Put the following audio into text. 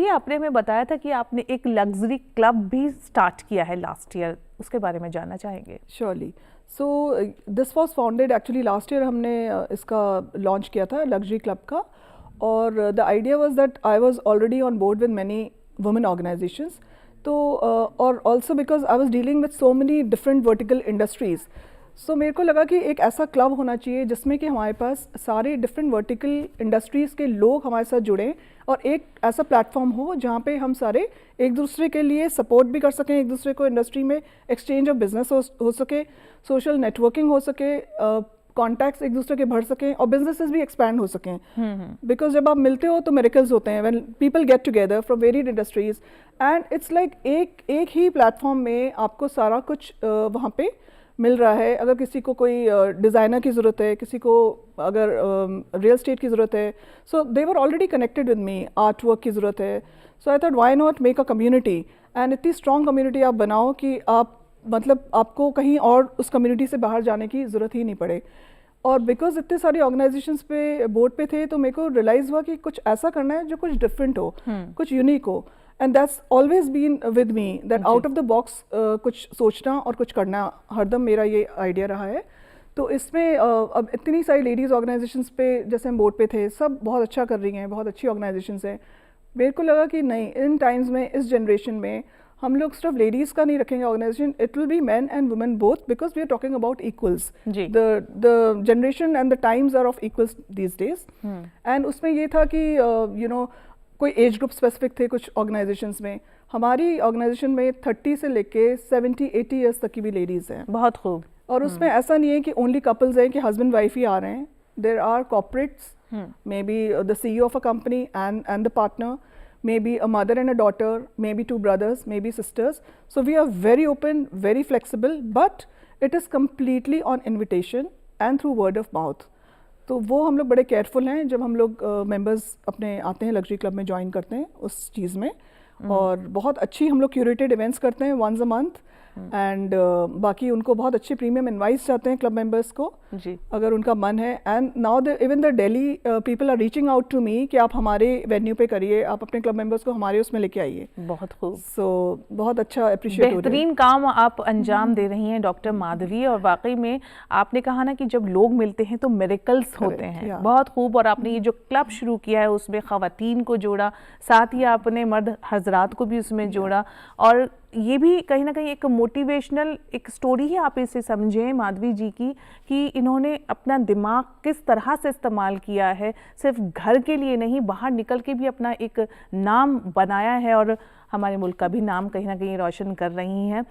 माधवी, आपने हमें बताया था कि आपने एक लग्जरी क्लब भी स्टार्ट किया है लास्ट ईयर, उसके बारे में जानना चाहेंगे? Surely. So this was founded actually last year, हमने इसका लॉन्च किया था लग्जरी क्लब का। और the idea was that I was already on board with many women organisations, तो और also because I was dealing with so many different vertical industries. So मेरे को लगा कि एक ऐसा क्लब होना चाहिए जिसमें कि हमारे पास सारे डिफरेंट वर्टिकल इंडस्ट्रीज़ के लोग हमारे साथ जुड़ें, और एक ऐसा प्लेटफॉर्म हो जहाँ पे हम सारे एक दूसरे के लिए सपोर्ट भी कर सकें, एक दूसरे को इंडस्ट्री में एक्सचेंज ऑफ बिजनेस हो सके, सोशल नेटवर्किंग हो सके, कॉन्टैक्ट्स एक दूसरे के बढ़ सकें और बिजनेसेस भी एक्सपैंड हो सकें। बिकॉज जब आप मिलते हो तो मिरेकल्स होते हैं, when people get together from varied industries, and it's like एक ही प्लेटफॉर्म में आपको सारा कुछ वहाँ पे मिल रहा है। अगर किसी को कोई डिज़ाइनर की ज़रूरत है, किसी को अगर रियल स्टेट की ज़रूरत है, so they were already connected with me, art work की ज़रूरत है, so I thought why not make a community, and इतनी स्ट्रॉन्ग कम्युनिटी आप बनाओ कि आप मतलब आपको कहीं और उस कम्युनिटी से बाहर जाने की ज़रूरत ही नहीं पड़े। और बिकॉज इतने सारे ऑर्गेनाइजेशंस पे बोर्ड पे थे, तो मेरे को रियलाइज़ हुआ कि कुछ ऐसा करना है जो कुछ डिफरेंट हो, कुछ यूनिक हो, and that's always been with me, that out of the box कुछ सोचना और कुछ करना हरदम मेरा ये आइडिया रहा है। तो इसमें अब इतनी सारी लेडीज़ ऑर्गेनाइजेशंस पे जैसे हम बोर्ड पे थे, सब बहुत अच्छा कर रही हैं, बहुत अच्छी ऑर्गेनाइजेशंस हैं। मेरे को लगा कि नहीं, इन टाइम्स में, इस जनरेशन में हम लोग सिर्फ लेडीज़ का नहीं रखेंगे organization, it will be man and women both, because we are talking about equals. The generation and the times are of equals these days. And उसमें ये था कि यू नो कोई एज ग्रुप स्पेसिफिक थे कुछ ऑर्गेनाइजेशंस में। हमारी organisation में 30 से लेके 70-80 ईयर्स तक की भी लेडीज़ हैं। बहुत खूब। और उसमें ऐसा नहीं है कि ओनली कपल्स हैं कि हस्बैंड वाइफ ही आ रहे हैं, there are corporates, maybe the CEO of a company and the partner, maybe a mother and a daughter, maybe two brothers, maybe sisters. So we are very open, very flexible, but it is completely on invitation and through word of mouth. तो वो हम लोग बड़े careful हैं जब हम लोग members अपने आते हैं लग्जरी क्लब में ज्वाइन करते हैं उस चीज़ में। और बहुत अच्छी हम लोग क्यूरेटेड इवेंट्स करते हैं वंस अ मंथ, एंड बाकी उनको बहुत अच्छे प्रीमियम इनवाइट्स जाते हैं क्लब मेंबर्स को जी, अगर उनका मन है। And now even the Delhi people are reaching out to me कि आप हमारे वेन्यू पे करिए, आप अपने क्लब मेंबर्स को हमारे उसमें लेके आइए। बहुत खूब। सो बहुत अच्छा अप्रिशिएट हो रहा है, बेहतरीन काम आप अंजाम दे रही हैं डॉक्टर माधवी। और वाकई में आपने कहा ना कि जब लोग मिलते हैं तो मिरेकल्स होते हैं। बहुत खूब। और आपने ये जो क्लब शुरू किया है उसमें ख़वातीन को जोड़ा, साथ ही आपने मर्द हजरात को भी उसमें जोड़ा, और ये भी कहीं ना कहीं एक मोटिवेशनल एक स्टोरी है, आप इसे समझें माधवी जी की, कि इन्होंने अपना दिमाग किस तरह से इस्तेमाल किया है, सिर्फ घर के लिए नहीं, बाहर निकल के भी अपना एक नाम बनाया है और हमारे मुल्क का भी नाम कहीं ना कहीं रोशन कर रही हैं।